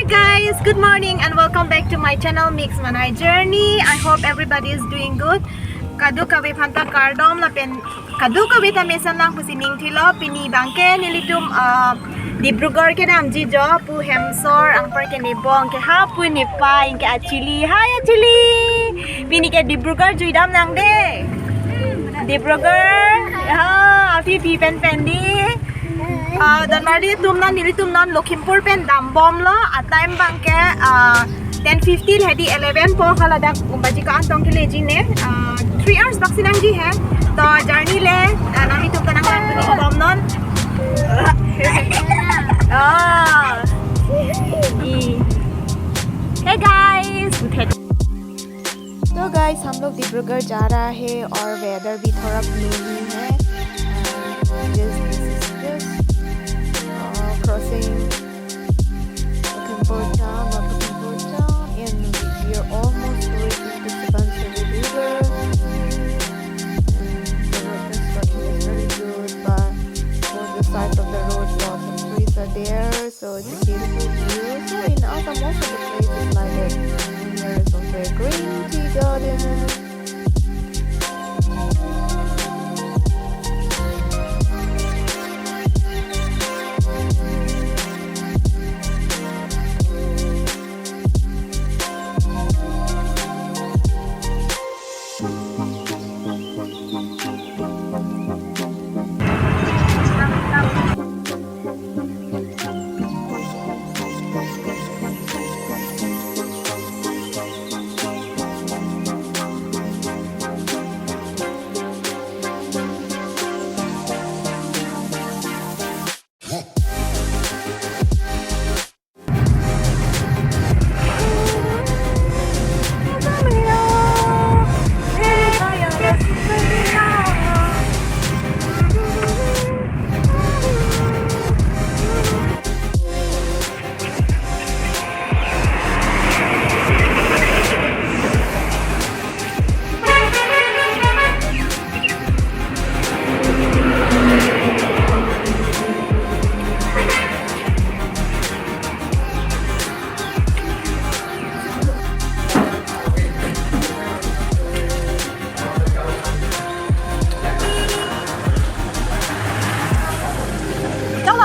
guys, good morning and welcome back to my channel Mix Manai Journey. I hope everybody is doing good. Kadu kawi phanta kardom la pen kadu kawi ta mesan lang pusining thilo pini bangke nilitum Dibrugarh ke nam ji jo pu hemsor ang par ke nebong ke ha pu ni pa ke achili hi achili pini ke Dibrugarh juidam nang de Dibrugarh ha pi pen di dan mari tumnan nilitumnan Lakhimpur pen dambom lo at time bangke 10:50 hadi 11 po kala dak umbaji ka antong kileji ne 3 hours bak sinang ji hai to journey le nami tum tanang lang ni bom non hey guys तो guys हम लोग डिब्रूगढ़ जा रहा है और weather भी थोड़ा gloomy है crossing Lakhimpur town and we are almost reaching the Dibrugarh. The road construction is very good, but on the side of the road lots of trees are there, so it's a beautiful view. So in Assam most of the places like it, and there is also a green tea garden.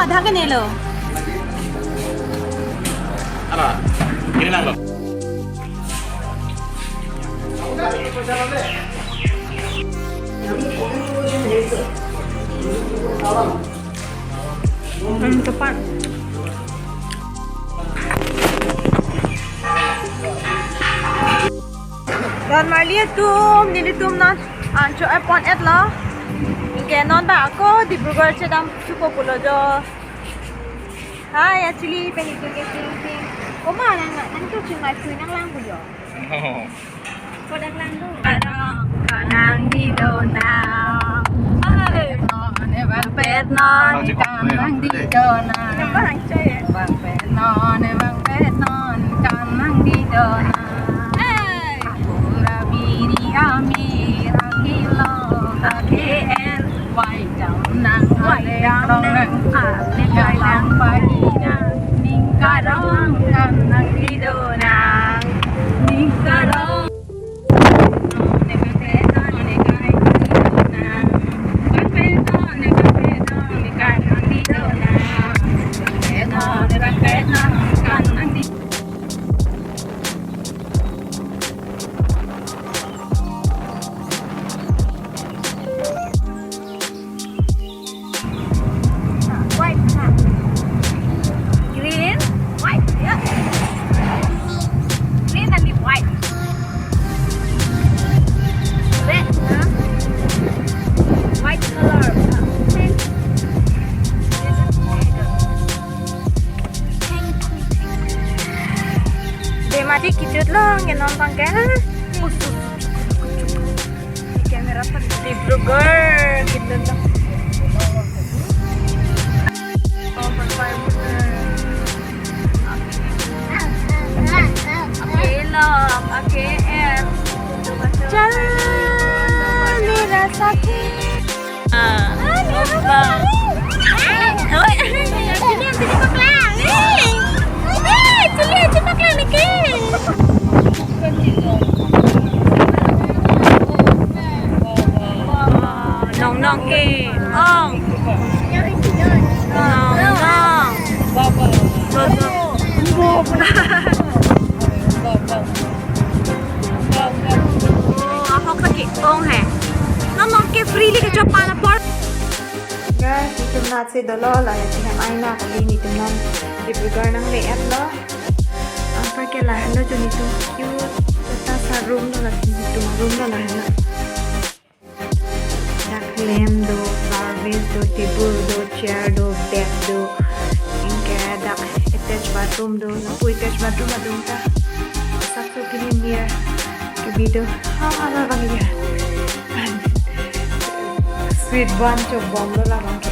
Ada kan ni lo? Apa? Ini nang lo. Cepat. Dan Marlia nilitum nan ancho upon at lo. Non ba ako Dibrugarh che dam chuko pulo jo. Hi actually peniting. Koma nang to chungai pui nang lang bu yo. Ko dak lang do. Kanang di do na. Ai ne bang pet non kanang di do na. Bang chơi bang pet non kanang di do na. Hey. Pura biri ami rakilo KL quay chồng nắng quay trong nắng lên gai nắng pagi nắng ning karong kan nang tido nang ning karong ne peto ne gai tido nang peto ne gai nang tido nang peto kan nang tido Mati kicut lang yang nonton kan kamera pa Dibrugarh gitu lang चल मेरा साथी Chili long ke ong long hok lagi ong hai long ke free li ke chopa na por guys itu nasi dolo la ya sih aina kali ni teman Dibrugarh nang le at lo apa ke lah lo jo ni tu cute kita sa room lo la tu room lo lah na dak lem do service do table do chair do bed do inke dak attached bathroom do na pui attached bathroom adum ta sab so kini mirror ke video ha ala bang ya sweet bunch of bomb lo la bang ke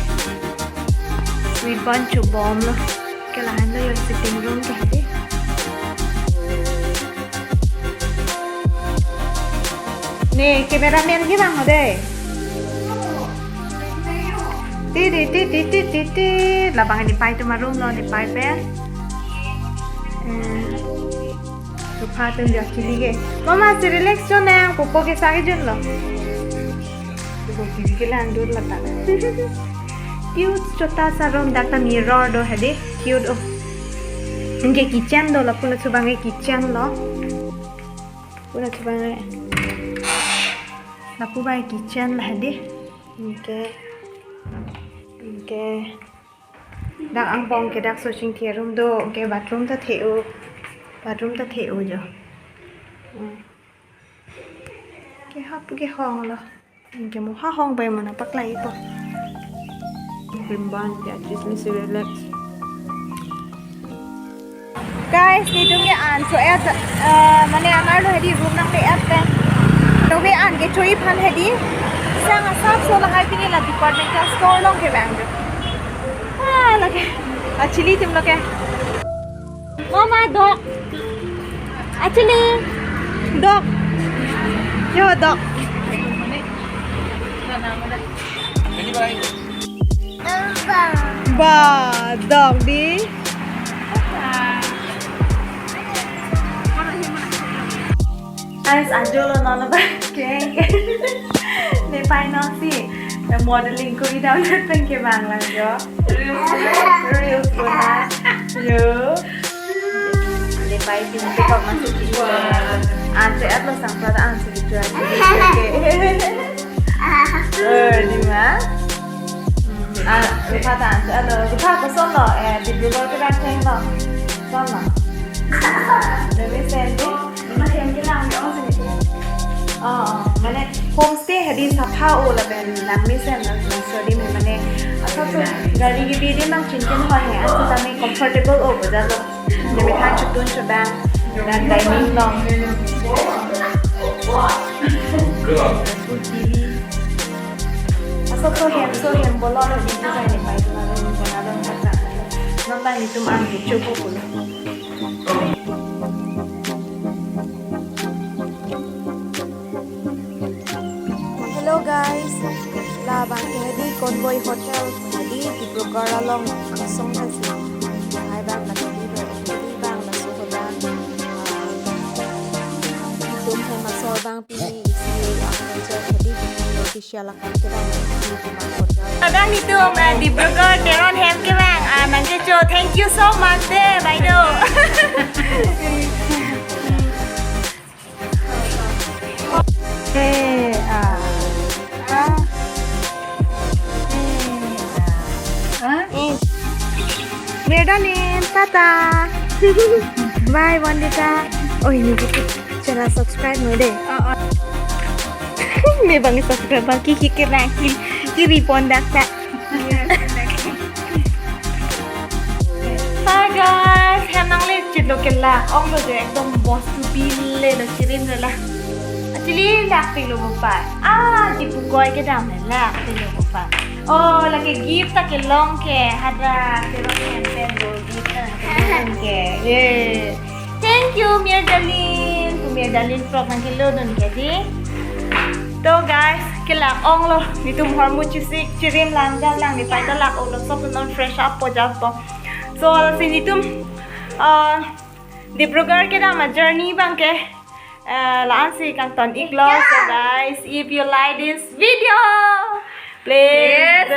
sweet bunch of bomb lo ke la han lo yo sitting room ke de ne cameraman ke bang ade ti la bang ni pai tu ma room lo ni pai pe tu pha tu dia chili ke mama se relax jo na popo ke sa ke jun lo tu ki ke la andur la ta cute chota sa room dakta mirror do hade cute oh inge kitchen do la puna chubange kitchen lo puna chubange la pu bai kitchen la hade inge dak ang pong ke dak so ching the room do ke bathroom ta theu jo ke hap ke hong lo inge mo ha hong bai mana pak lai po Rimban ya just me relax guys ni tung ke an so at mane amar lo hedi room nang le at pe to be an ke choi phan hedi sang asap so la hai pini la departmental store long ke bang lage actually tim lo ke mama dog actually dog yo dog Ini bye. Ba dog di guys ajolo nala ba ke ne pai no si modeling ko di down pen ke bang la jo reels ko na yo ne pai pin ke ko masuk di an se at lo sang pra an se di tra ke di ma lupa tak ada lupa ke sono Dibrugarh ke dah ceng lo sono dari sini macam kita lang orang sini mana homestay hadis apa olah ben lami sen lah sorry mana asal tu gari gini dia mang cincin hohe asal kami comfortable over dah lo demi kan cutun coba dan dining long so hem bolor di tu kan ni pai tu ada kata nonton itu mang cukup pun hello guys la bang di convoy hotel di Dibrugarh along Assam kasi hai bang na di bang na so bang tum hai masor bang pini isi official akan kita Abang itu Dibrugarh Teron Hem ke bang Mangkecho thank you so much deh Baido We're done tata bye Wandita oh ini gitu channel subscribe mo deh may bang subscribe bang kikikir na kiri pondak ta hi guys hem nang le chit lo kella ong lo je ekdom boss to be le lo chirin la actually lak pe lo pa Dibrugarh ke dam la pe lo pa oh lagi gift ta ke long ke hada pero pen pen lo gift ta ke yeah thank you Mir Dalin frog nang ke lo don ke di to guys kila ong lo nitum hormu chisik chirim lang ni pai ta lak ong lo sop non fresh up po jas bo so sinitum Dibrugarh ke da ma journey bang ke laan si kang ton iglo so guys if you like this video Place